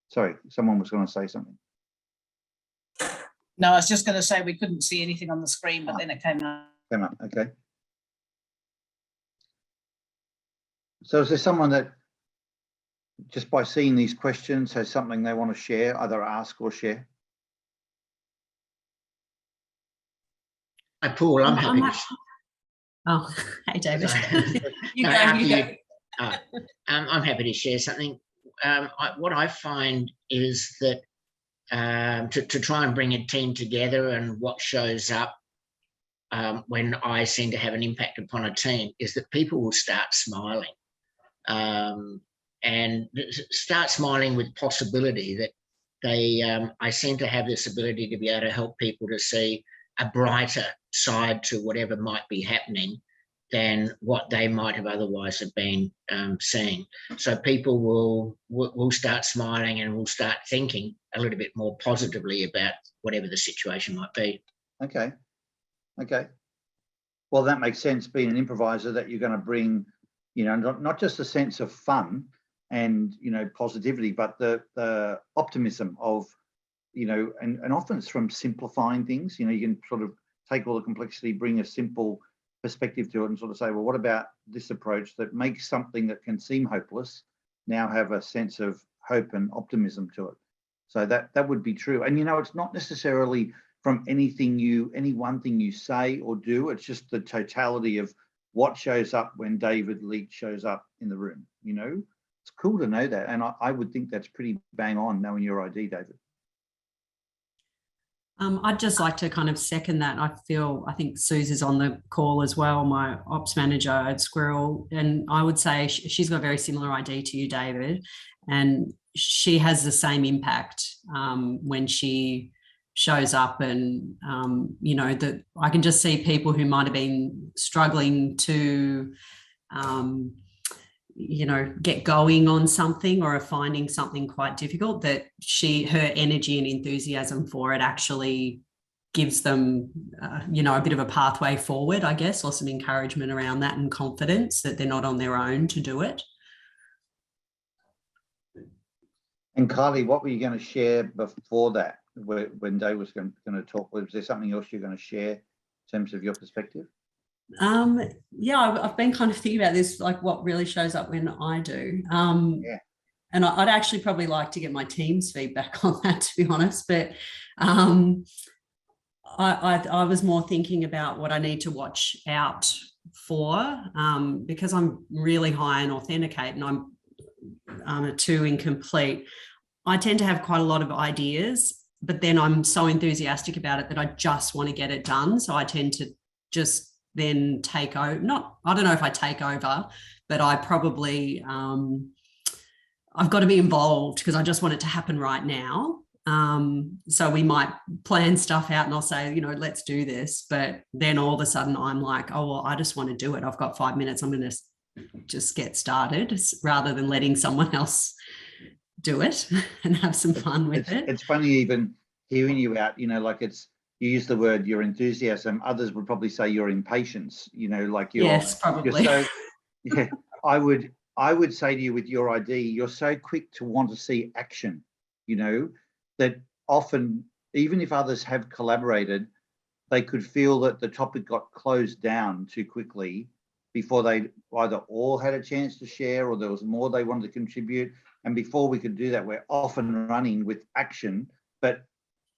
Sorry, someone was going to say something. No, I was just going to say we couldn't see anything on the screen, but then it came up. Came up, okay. So is there someone that, just by seeing these questions, has something they want to share, either ask or share? Hi, Paul, I'm happy to. Oh, hey, David. You go. I'm happy to share something. What I find is that to try and bring a team together, and what shows up when I seem to have an impact upon a team is that people will start smiling. And start smiling with possibility that I seem to have this ability to be able to help people to see a brighter side to whatever might be happening than what they might have otherwise have been seeing. So people will start smiling and will start thinking a little bit more positively about whatever the situation might be. Okay. Well, that makes sense, being an improviser, that you're going to bring, not just a sense of fun and positivity, but the optimism of, and often it's from simplifying things. You can sort of take all the complexity, bring a simple perspective to it, and sort of say, well, what about this approach that makes something that can seem hopeless now have a sense of hope and optimism to it? So that would be true. And it's not necessarily from any one thing you say or do. It's just the totality of what shows up when David Leach shows up in the room. It's cool to know that, and I would think that's pretty bang on, knowing your ID, David. I'd just like to kind of second that. I think Suze is on the call as well, my ops manager at Squirrel, and I would say she's got a very similar ID to you, David, and she has the same impact when she shows up, and that I can just see people who might have been struggling to get going on something, or are finding something quite difficult, that her energy and enthusiasm for it actually gives them a bit of a pathway forward, I guess, or some encouragement around that, and confidence that they're not on their own to do it. And Kylie, what were you going to share before that, when Dave was going to talk? Was there something else you're going to share in terms of your perspective? I've been kind of thinking about this, like what really shows up when I do. And I'd actually probably like to get my team's feedback on that, to be honest. But I was more thinking about what I need to watch out for, because I'm really high in authenticate, and I'm a 2 in complete. I tend to have quite a lot of ideas, but then I'm so enthusiastic about it that I just want to get it done. So I tend to just then take over. I don't know if I take over, but I probably, I've got to be involved because I just want it to happen right now. So we might plan stuff out, and I'll say, let's do this. But then all of a sudden I'm like, oh, well, I just want to do it. I've got 5 minutes. I'm going to just get started, rather than letting someone else do it and have some fun with it. It's funny, even hearing you out, you use the word your enthusiasm. Others would probably say your impatience, yes, probably. I would say to you, with your ID, you're so quick to want to see action, that often, even if others have collaborated, they could feel that the topic got closed down too quickly before they either all had a chance to share, or there was more they wanted to contribute. And before we could do that, we're off and running with action, but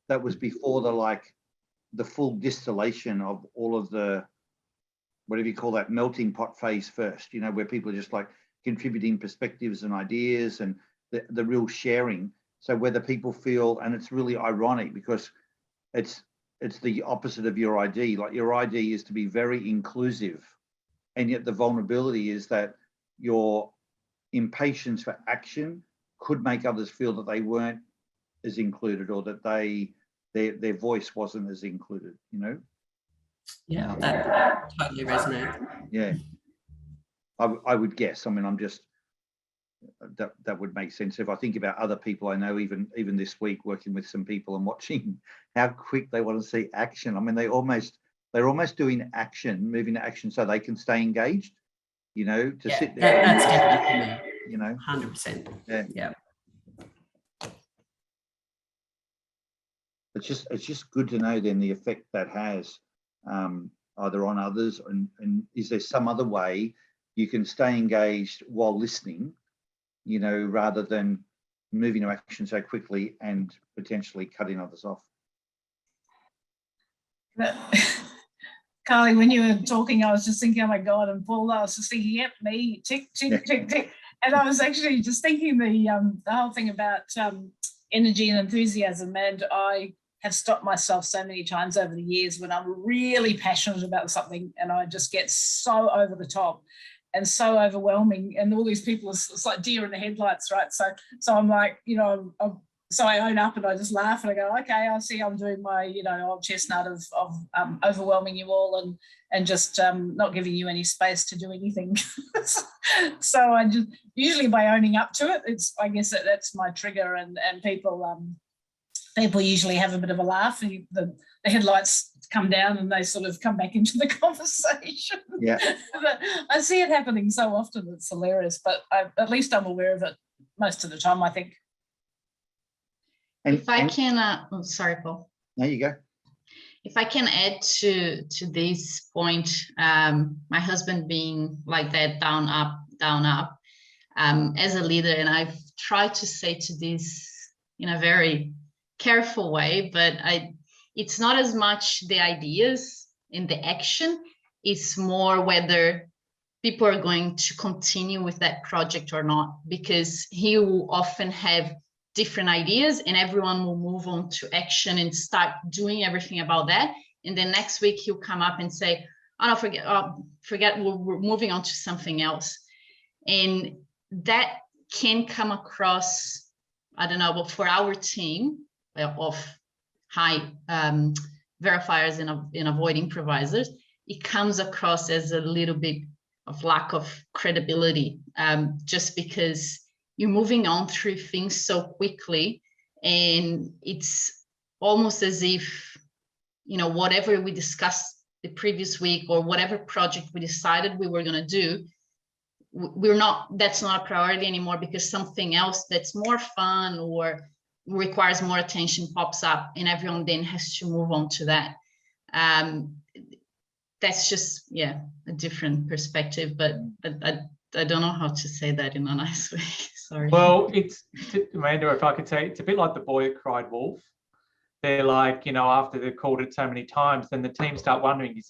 that was before the full distillation of all of the, whatever you call that, melting pot phase first, where people are just like contributing perspectives and ideas, and the real sharing. So whether people feel, and it's really ironic because it's the opposite of your ID. Like your ID is to be very inclusive, and yet the vulnerability is that your impatience for action could make others feel that they weren't as included, or that their voice wasn't as included, you know? Yeah, that totally resonates. Yeah, I would guess. I mean, I'm just, that would make sense. If I think about other people I know, even this week, working with some people and watching how quick they want to see action. I mean, they're almost doing action, moving to action so they can stay engaged, you know, to sit there. That's definitely me. You know, 100%. Yeah. It's just good to know then the effect that has either on others, and is there some other way you can stay engaged while listening, you know, rather than moving to action so quickly and potentially cutting others off. Carly, when you were talking, I was just thinking, oh my God, and Paul, I was just thinking, yep, me, tick, tick, tick, tick. And I was actually just thinking the whole thing about energy and enthusiasm. And I have stopped myself so many times over the years when I'm really passionate about something and I just get so over the top and so overwhelming, and all these people, it's like deer in the headlights, right? So I'm like, you know, so I own up and I just laugh and I go, okay, I see I'm doing my, you know, old chestnut of overwhelming you all and just not giving you any space to do anything. So I just, usually by owning up to it, I guess that's my trigger, and people usually have a bit of a laugh. The headlights come down and they sort of come back into the conversation. Yeah. I see it happening so often, it's hilarious, but at least I'm aware of it most of the time, I think. If I can, oh, sorry, Paul. There you go. If I can add to this point, my husband being like that, down, up, as a leader, and I've tried to say to this in a very careful way, but it's not as much the ideas and the action, it's more whether people are going to continue with that project or not, because he will often have different ideas and everyone will move on to action and start doing everything about that. And then next week he'll come up and say, oh no, forget, we're moving on to something else. And that can come across, I don't know, but for our team of high verifiers and avoid improvisers, it comes across as a little bit of lack of credibility, just because you're moving on through things so quickly, and it's almost as if, you know, whatever we discussed the previous week or whatever project we decided we were going to do, that's not a priority anymore because something else that's more fun or requires more attention pops up, and everyone then has to move on to that. That's just, yeah, a different perspective, but I don't know how to say that in a nice way. Sorry. Well, Amanda, if I could say, it's a bit like the boy that cried wolf. They're like, you know, after they've called it so many times, then the team start wondering,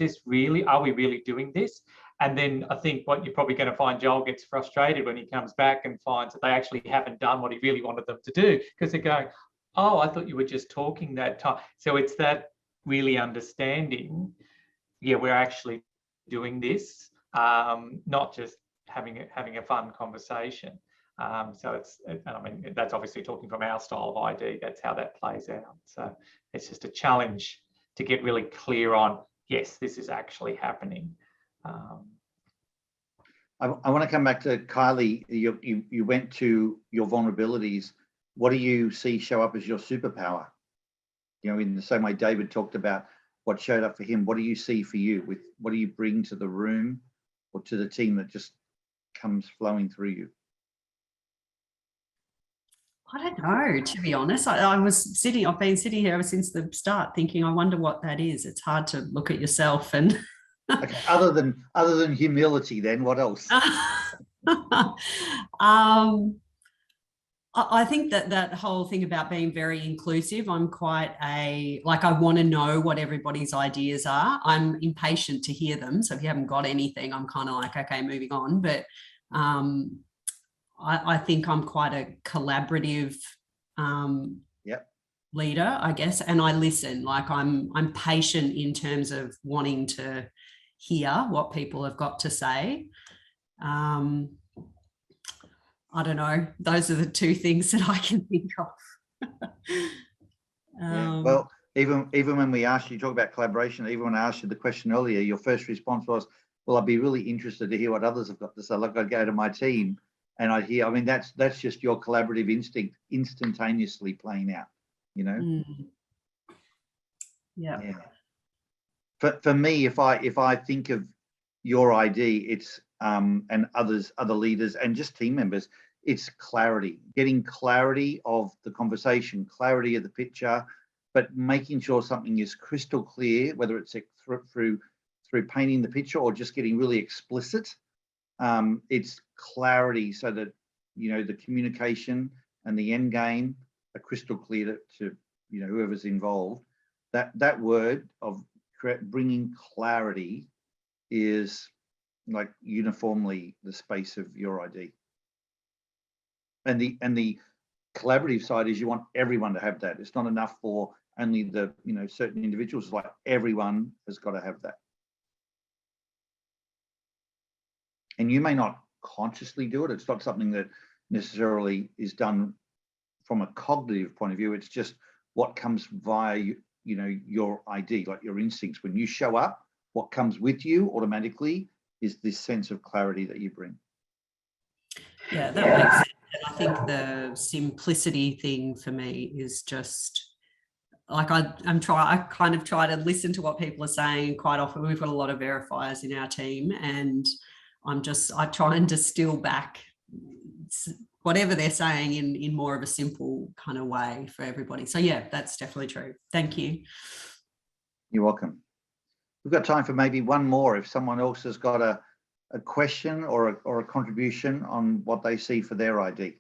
are we really doing this? And then I think what you're probably going to find, Joel gets frustrated when he comes back and finds that they actually haven't done what he really wanted them to do, because they're going, oh, I thought you were just talking that time. So it's that really understanding, yeah, we're actually doing this, not just having a fun conversation. So I mean, that's obviously talking from our style of ID, that's how that plays out. So it's just a challenge to get really clear on, yes, this is actually happening. I want to come back to Kylie. You went to your vulnerabilities. What do you see show up as your superpower? You know, in the same way David talked about what showed up for him, what do you see for you? With what do you bring to the room or to the team that just comes flowing through you? I don't know, to be honest. I've been sitting here ever since the start thinking, I wonder what that is. It's hard to look at yourself and okay, other than humility, then what else? I think that whole thing about being very inclusive, I'm quite I want to know what everybody's ideas are. I'm impatient to hear them. So if you haven't got anything, I'm kind of like, okay, moving on. But I think I'm quite a collaborative leader, I guess, and I listen. Like I'm patient in terms of wanting to hear what people have got to say. I don't know. Those are the two things that I can think of. Well, even when we asked you, talk about collaboration, even when I asked you the question earlier, your first response was, well, I'd be really interested to hear what others have got to say. Like I'd go to my team and I'd hear, I mean, that's just your collaborative instinct instantaneously playing out, you know? Yeah. For me, if I think of your ID, it's and other leaders and just team members, it's clarity, getting clarity of the conversation, clarity of the picture, but making sure something is crystal clear, whether it's through painting the picture or just getting really explicit. It's clarity so that, you know, the communication and the end game are crystal clear to you know, whoever's involved. That word of bringing clarity is like uniformly the space of your ID. And the collaborative side is you want everyone to have that. It's not enough for only the, you know, certain individuals. Like everyone has got to have that. And you may not consciously do it. It's not something that necessarily is done from a cognitive point of view. It's just what comes via, you know, your ID, like your instincts. When you show up, what comes with you automatically is this sense of clarity that you bring. Yeah, that makes sense. And I think the simplicity thing for me is just like I kind of try to listen to what people are saying. Quite often we've got a lot of verifiers in our team, and I try and distill back whatever they're saying in more of a simple kind of way for everybody. So yeah, that's definitely true. Thank you. You're welcome. We've got time for maybe one more if someone else has got a question or a contribution on what they see for their ID.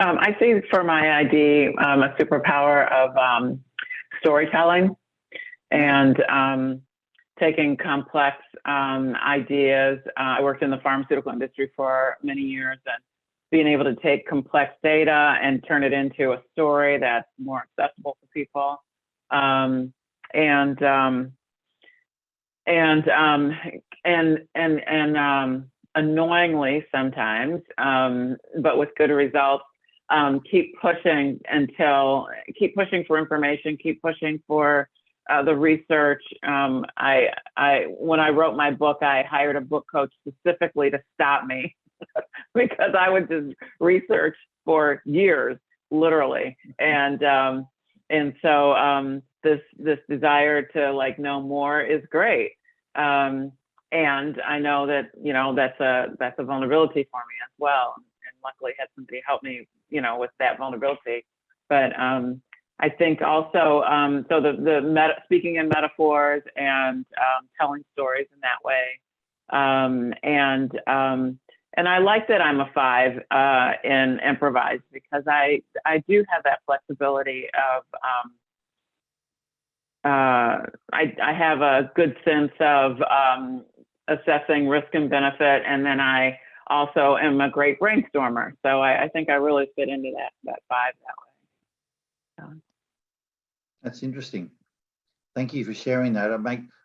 I see for my ID a superpower of storytelling and taking complex ideas. I worked in the pharmaceutical industry for many years, and being able to take complex data and turn it into a story that's more accessible to people. Annoyingly sometimes, but with good results, keep pushing for information, keep pushing for the research. When I wrote my book, I hired a book coach specifically to stop me because I would just research for years, literally. And so this desire to like know more is great. And I know that, you know, that's a vulnerability for me as well. And luckily had somebody help me, you know, with that vulnerability. But I think also, so the speaking in metaphors and telling stories in that way. And I like that I'm a 5 in improvise, because I do have that flexibility of, I have a good sense of assessing risk and benefit, and then I also am a great brainstormer. So I think I really fit into that 5 that way. That's interesting. Thank you for sharing that. I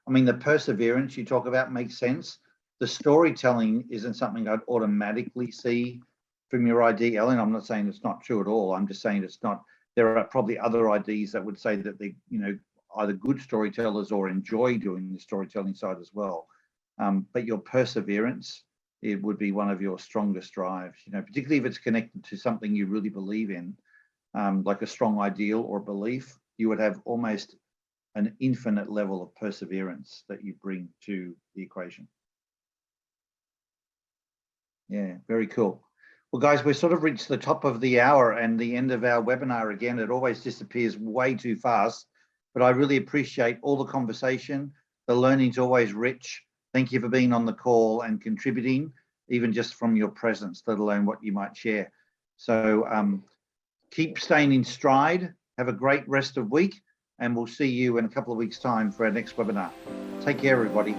mean, the perseverance you talk about makes sense. The storytelling isn't something I'd automatically see from your ID, Ellen. I'm not saying it's not true at all. I'm just saying it's not. There are probably other IDs that would say that they, you know, either good storytellers or enjoy doing the storytelling side as well. But your perseverance, it would be one of your strongest drives, you know, particularly if it's connected to something you really believe in, like a strong ideal or belief. You would have almost an infinite level of perseverance that you bring to the equation. Yeah, very cool. Well, guys, we've sort of reached the top of the hour and the end of our webinar again. It always disappears way too fast, but I really appreciate all the conversation. The learning's always rich. Thank you for being on the call and contributing, even just from your presence, let alone what you might share. So keep staying in stride. Have a great rest of week, and we'll see you in a couple of weeks' time for our next webinar. Take care, everybody.